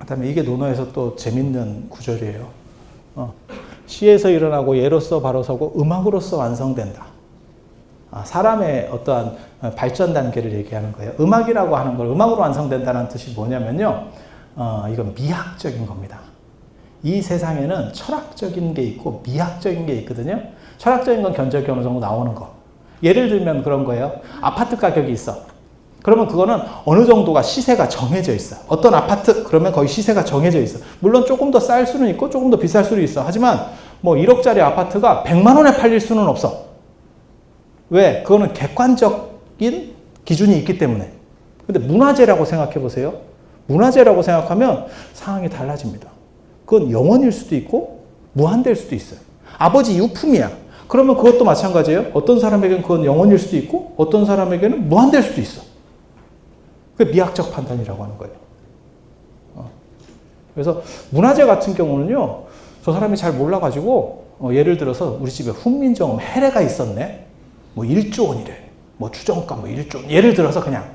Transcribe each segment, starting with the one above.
그다음에 이게 논어에서 또 재밌는 구절이에요. 시에서 일어나고 예로서 바로 서고 음악으로서 완성된다. 사람의 어떠한 발전 단계를 얘기하는 거예요. 음악이라고 하는 걸 음악으로 완성된다는 뜻이 뭐냐면요. 이건 미학적인 겁니다. 이 세상에는 철학적인 게 있고 미학적인 게 있거든요. 철학적인 건 견적이 어느 정도 나오는 거. 예를 들면 그런 거예요. 아파트 가격이 있어. 그러면 그거는 어느 정도가 시세가 정해져 있어. 어떤 아파트 그러면 거의 시세가 정해져 있어. 물론 조금 더 쌀 수는 있고 조금 더 비쌀 수도 있어. 하지만 뭐 1억짜리 아파트가 100만 원에 팔릴 수는 없어. 왜? 그거는 객관적인 기준이 있기 때문에. 근데 문화재라고 생각해 보세요. 문화재라고 생각하면 상황이 달라집니다. 그건 영원일 수도 있고 무한될 수도 있어요. 아버지 유품이야. 그러면 그것도 마찬가지예요. 어떤 사람에게는 그건 영원일 수도 있고 어떤 사람에게는 무한될 수도 있어. 그게 미학적 판단이라고 하는 거예요. 그래서 문화재 같은 경우는요. 저 사람이 잘 몰라가지고 예를 들어서 우리 집에 훈민정음 해례가 있었네. 뭐 1조 원이래. 뭐 추정가 뭐 1조 원. 예를 들어서 그냥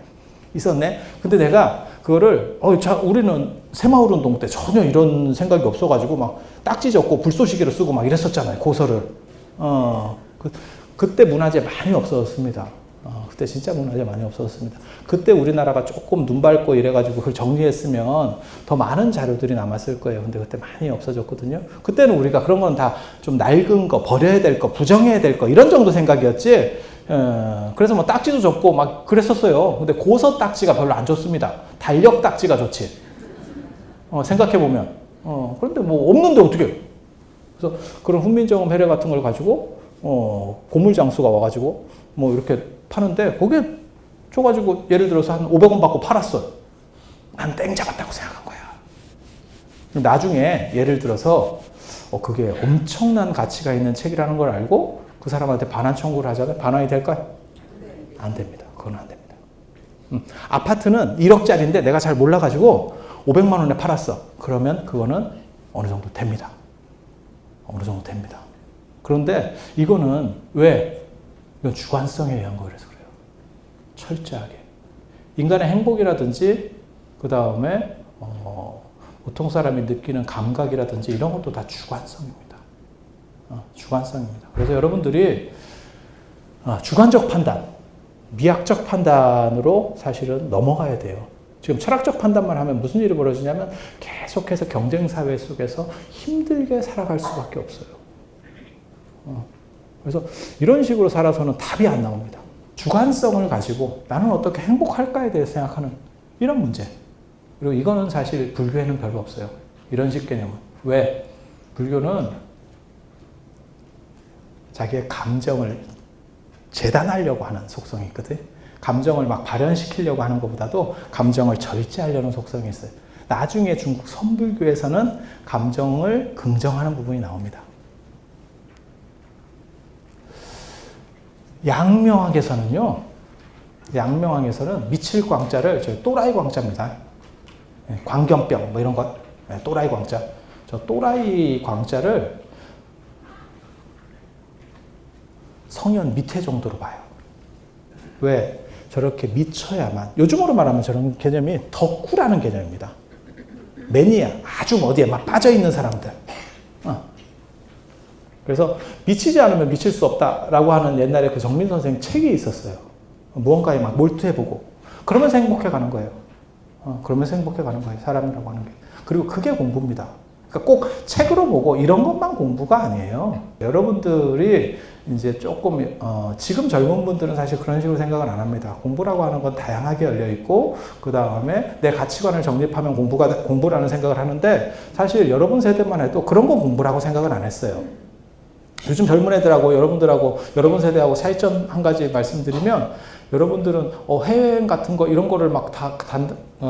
있었네. 근데 내가 그거를 우리는 새마을운동 때 전혀 이런 생각이 없어가지고 막 딱지 적고 불쏘시개로 쓰고 막 이랬었잖아요. 고서를. 그때 문화재 많이 없어졌습니다. 그때 진짜 문화재 많이 없어졌습니다. 그때 우리나라가 조금 눈 밟고 이래가지고 그걸 정리했으면 더 많은 자료들이 남았을 거예요. 근데 그때 많이 없어졌거든요. 그때는 우리가 그런 건 다 좀 낡은 거, 버려야 될 거, 부정해야 될 거 이런 정도 생각이었지. 그래서 뭐 딱지도 접고 막 그랬었어요. 근데 고서 딱지가 별로 안 좋습니다. 달력 딱지가 좋지. 생각해보면. 그런데 뭐 없는데 어떻게 해요? 그래서 그런 훈민정음 해례 같은 걸 가지고 고물장수가 와가지고 뭐 이렇게 파는데 거기에 줘가지고 예를 들어서 한 500원 받고 팔았어. 난 땡 잡았다고 생각한 거야. 나중에 예를 들어서 그게 엄청난 가치가 있는 책이라는 걸 알고 그 사람한테 반환 청구를 하잖아요. 반환이 될까요? 안 됩니다. 그건 안 됩니다. 아파트는 1억짜리인데 내가 잘 몰라가지고 500만 원에 팔았어. 그러면 그거는 어느 정도 됩니다. 어느 정도 됩니다. 그런데 이거는 왜? 이건 주관성에 의한 거라서 그래요. 철저하게. 인간의 행복이라든지 그 다음에 보통 사람이 느끼는 감각이라든지 이런 것도 다 주관성입니다. 주관성입니다. 그래서 여러분들이 주관적 판단, 미학적 판단으로 사실은 넘어가야 돼요. 지금 철학적 판단만 하면 무슨 일이 벌어지냐면 계속해서 경쟁사회 속에서 힘들게 살아갈 수밖에 없어요. 그래서 이런 식으로 살아서는 답이 안 나옵니다. 주관성을 가지고 나는 어떻게 행복할까에 대해서 생각하는 이런 문제. 그리고 이거는 사실 불교에는 별로 없어요. 이런 식 개념은. 왜? 불교는 자기의 감정을 재단하려고 하는 속성이 있거든. 감정을 막 발현시키려고 하는 것보다도 감정을 절제하려는 속성이 있어요. 나중에 중국 선불교에서는 감정을 긍정하는 부분이 나옵니다. 양명학에서는요, 양명학에서는 미칠 광자를 또라이 광자입니다. 광견병 뭐 이런 것, 또라이 광자. 저 또라이 광자를 성현 밑에 정도로 봐요. 왜? 저렇게 미쳐야만, 요즘으로 말하면 저런 개념이 덕후라는 개념입니다. 매니아, 아주 어디에 막 빠져있는 사람들. 그래서 미치지 않으면 미칠 수 없다라고 하는 옛날에 그 정민 선생 책이 있었어요. 무언가에 막 몰두해보고. 그러면서 행복해가는 거예요. 그러면서 행복해가는 거예요. 사람이라고 하는 게. 그리고 그게 공부입니다. 그러니까 꼭 책으로 보고 이런 것만 공부가 아니에요. 여러분들이 이제 조금 지금 젊은 분들은 사실 그런 식으로 생각을 안 합니다. 공부라고 하는 건 다양하게 열려 있고 그 다음에 내 가치관을 정립하면 공부라는 생각을 하는데 사실 여러분 세대만 해도 그런 건 공부라고 생각을 안 했어요. 요즘 젊은 애들하고 여러분들하고 여러분 세대하고 차이점 한 가지 말씀드리면 여러분들은 해외여행 같은 거 이런 거를 막 다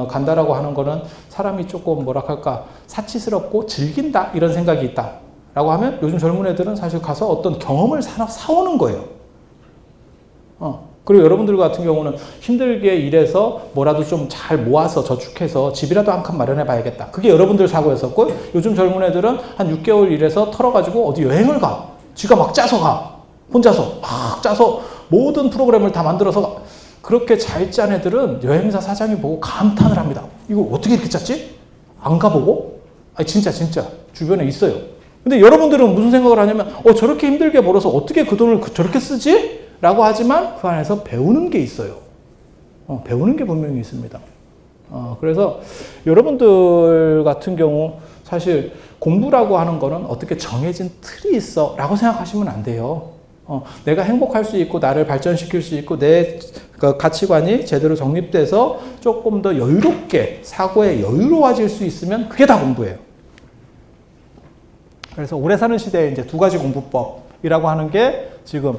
간다라고 하는 거는 사람이 조금 뭐랄까 사치스럽고 즐긴다 이런 생각이 있다 라고 하면 요즘 젊은 애들은 사실 가서 어떤 경험을 사오는 거예요. 그리고 여러분들 같은 경우는 힘들게 일해서 뭐라도 좀 잘 모아서 저축해서 집이라도 한 칸 마련해 봐야겠다. 그게 여러분들 사고였었고 요즘 젊은 애들은 한 6개월 일해서 털어가지고 어디 여행을 가. 지가 막 짜서 가. 혼자서 막 짜서 모든 프로그램을 다 만들어서 그렇게 잘 짠 애들은 여행사 사장이 보고 감탄을 합니다. 이거 어떻게 이렇게 짰지? 안 가보고? 아니, 진짜. 주변에 있어요. 근데 여러분들은 무슨 생각을 하냐면, 저렇게 힘들게 벌어서 어떻게 그 돈을 저렇게 쓰지? 라고 하지만 그 안에서 배우는 게 있어요. 배우는 게 분명히 있습니다. 그래서 여러분들 같은 경우 사실 공부라고 하는 거는 어떻게 정해진 틀이 있어 라고 생각하시면 안 돼요. 내가 행복할 수 있고 나를 발전시킬 수 있고 내 가치관이 제대로 정립돼서 조금 더 여유롭게 사고에 여유로워질 수 있으면 그게 다 공부예요. 그래서 오래 사는 시대에 이제 두 가지 공부법이라고 하는 게 지금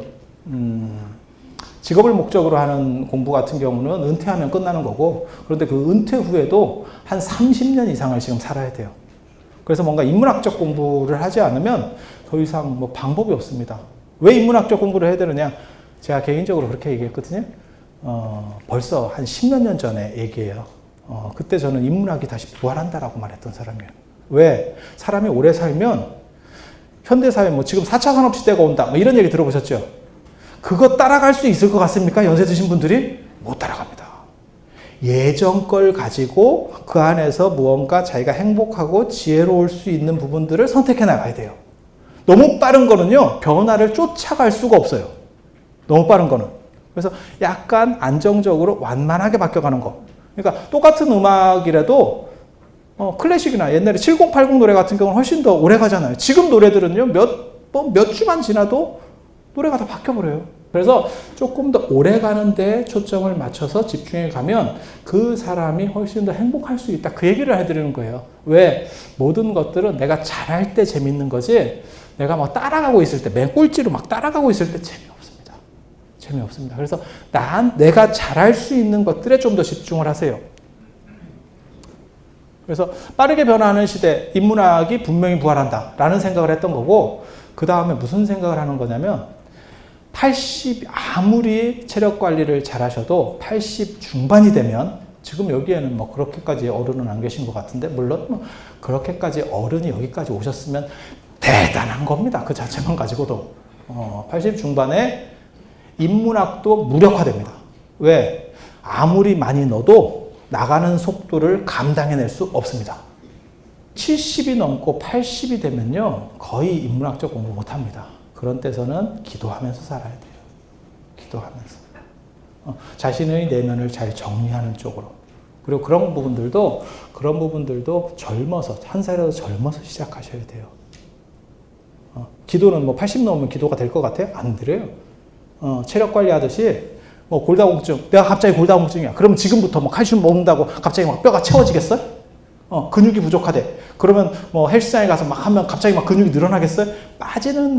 직업을 목적으로 하는 공부 같은 경우는 은퇴하면 끝나는 거고, 그런데 그 은퇴 후에도 한 30년 이상을 지금 살아야 돼요. 그래서 뭔가 인문학적 공부를 하지 않으면 더 이상 뭐 방법이 없습니다. 왜 인문학적 공부를 해야 되느냐? 제가 개인적으로 그렇게 얘기했거든요. 벌써 한 10몇 년 전에 얘기해요. 그때 저는 인문학이 다시 부활한다라고 말했던 사람이에요. 왜? 사람이 오래 살면 현대사회 뭐 지금 4차 산업시대가 온다 뭐 이런 얘기 들어보셨죠? 그거 따라갈 수 있을 것 같습니까? 연세 드신 분들이? 못 따라갑니다. 예전 걸 가지고 그 안에서 무언가 자기가 행복하고 지혜로울 수 있는 부분들을 선택해 나가야 돼요. 너무 빠른 거는요, 변화를 쫓아갈 수가 없어요. 너무 빠른 거는. 그래서 약간 안정적으로 완만하게 바뀌어가는 거. 그러니까 똑같은 음악이라도 클래식이나 옛날에 7080 노래 같은 경우는 훨씬 더 오래 가잖아요. 지금 노래들은요, 몇 주만 지나도 노래가 다 바뀌어버려요. 그래서 조금 더 오래 가는데 초점을 맞춰서 집중해 가면 그 사람이 훨씬 더 행복할 수 있다. 그 얘기를 해드리는 거예요. 왜? 모든 것들은 내가 잘할 때 재밌는 거지, 내가 막 따라가고 있을 때, 맨 꼴찌로 막 따라가고 있을 때 재미없습니다. 재미없습니다. 그래서 내가 잘할 수 있는 것들에 좀 더 집중을 하세요. 그래서 빠르게 변화하는 시대, 인문학이 분명히 부활한다라는 생각을 했던 거고, 그 다음에 무슨 생각을 하는 거냐면, 아무리 체력 관리를 잘 하셔도 80 중반이 되면, 지금 여기에는 뭐 그렇게까지 어른은 안 계신 것 같은데, 물론 뭐 그렇게까지 어른이 여기까지 오셨으면 대단한 겁니다. 그 자체만 가지고도. 80 중반에 인문학도 무력화됩니다. 왜? 아무리 많이 넣어도 나가는 속도를 감당해낼 수 없습니다. 70이 넘고 80이 되면요, 거의 인문학적 공부 못합니다. 그런 때서는 기도하면서 살아야 돼요. 기도하면서. 자신의 내면을 잘 정리하는 쪽으로. 그리고 그런 부분들도 젊어서, 한 살이라도 젊어서 시작하셔야 돼요. 기도는 뭐 80 넘으면 기도가 될 것 같아요? 안 돼요. 체력 관리하듯이, 뭐 골다공증, 내가 갑자기 골다공증이야. 그러면 지금부터 뭐 칼슘 먹는다고 갑자기 막 뼈가 채워지겠어요? 근육이 부족하대. 그러면 뭐 헬스장에 가서 막 하면 갑자기 막 근육이 늘어나겠어요?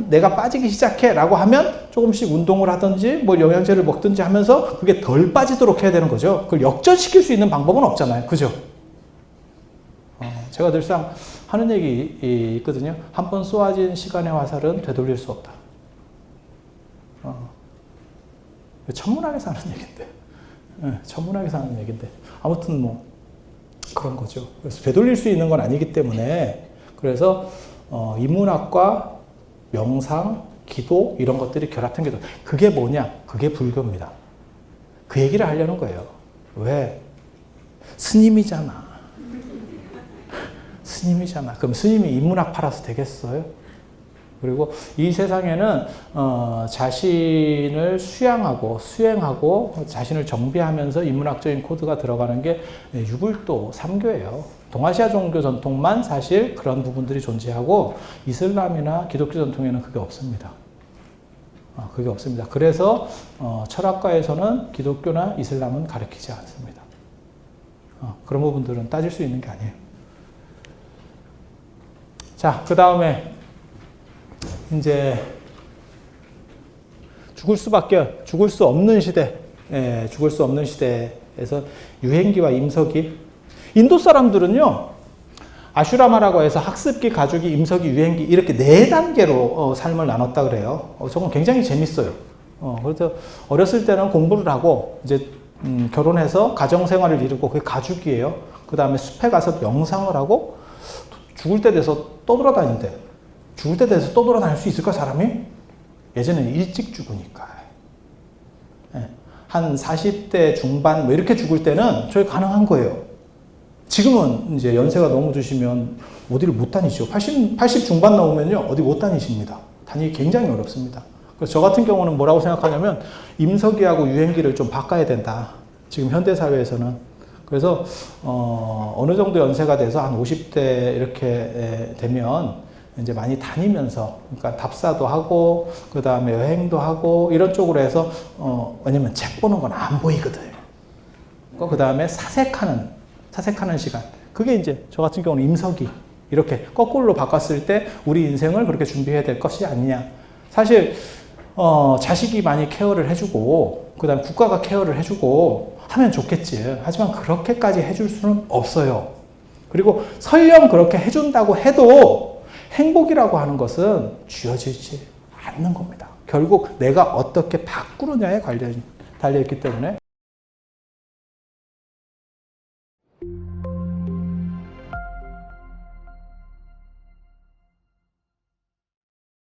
내가 빠지기 시작해 라고 하면 조금씩 운동을 하든지 뭐 영양제를 먹든지 하면서 그게 덜 빠지도록 해야 되는 거죠. 그걸 역전시킬 수 있는 방법은 없잖아요. 그죠? 제가 늘상 하는 얘기 있거든요. 한번 쏘아진 시간의 화살은 되돌릴 수 없다. 천문학에서 하는 얘기인데. 천문학에서 하는 얘기인데. 아무튼 뭐 그런 거죠. 그래서 되돌릴 수 있는 건 아니기 때문에, 그래서 인문학과 명상, 기도 이런 것들이 결합된 게, 그게 뭐냐? 그게 불교입니다. 그 얘기를 하려는 거예요. 왜? 스님이잖아. 스님이잖아. 그럼 스님이 인문학 팔아서 되겠어요? 그리고 이 세상에는 자신을 수행하고 자신을 정비하면서 인문학적인 코드가 들어가는 게 유불도 3교예요. 동아시아 종교 전통만 사실 그런 부분들이 존재하고, 이슬람이나 기독교 전통에는 그게 없습니다. 그게 없습니다. 그래서 철학과에서는 기독교나 이슬람은 가르치지 않습니다. 그런 부분들은 따질 수 있는 게 아니에요. 자, 그 다음에 이제 죽을 수 없는 시대, 죽을 수 없는 시대에서 유행기와 임석기. 인도 사람들은요, 아슈라마라고 해서 학습기, 가주기, 임석기, 유행기 이렇게 4단계로 삶을 나눴다 그래요. 저건 굉장히 재밌어요. 그래서 어렸을 때는 공부를 하고 이제 결혼해서 가정생활을 이루고 그게 가주기예요. 그 다음에 숲에 가서 명상을 하고 죽을 때 돼서 떠돌아다닌대. 죽을 때 돼서 떠돌아다닐 수 있을까, 사람이? 예전에는 일찍 죽으니까. 한 40대 중반 뭐 이렇게 죽을 때는 저게 가능한 거예요. 지금은 이제 연세가 너무 드시면 어디를 못 다니죠. 80 중반 나오면요. 어디 못 다니십니다. 다니기 굉장히 어렵습니다. 그래서 저 같은 경우는 뭐라고 생각하냐면 임서기하고 유행기를 좀 바꿔야 된다. 지금 현대사회에서는. 그래서 어느 정도 연세가 돼서 한 50대 이렇게 되면 이제 많이 다니면서, 그러니까 답사도 하고, 그 다음에 여행도 하고, 이런 쪽으로 해서, 왜냐면 책 보는 건 안 보이거든요. 그 다음에 사색하는 시간. 그게 이제 저 같은 경우는 임서기. 이렇게 거꾸로 바꿨을 때 우리 인생을 그렇게 준비해야 될 것이 아니냐. 사실, 자식이 많이 케어를 해주고, 그 다음에 국가가 케어를 해주고 하면 좋겠지. 하지만 그렇게까지 해줄 수는 없어요. 그리고 설령 그렇게 해준다고 해도 행복이라고 하는 것은 쥐어지지 않는 겁니다. 결국 내가 어떻게 바꾸느냐에 달려있기 때문에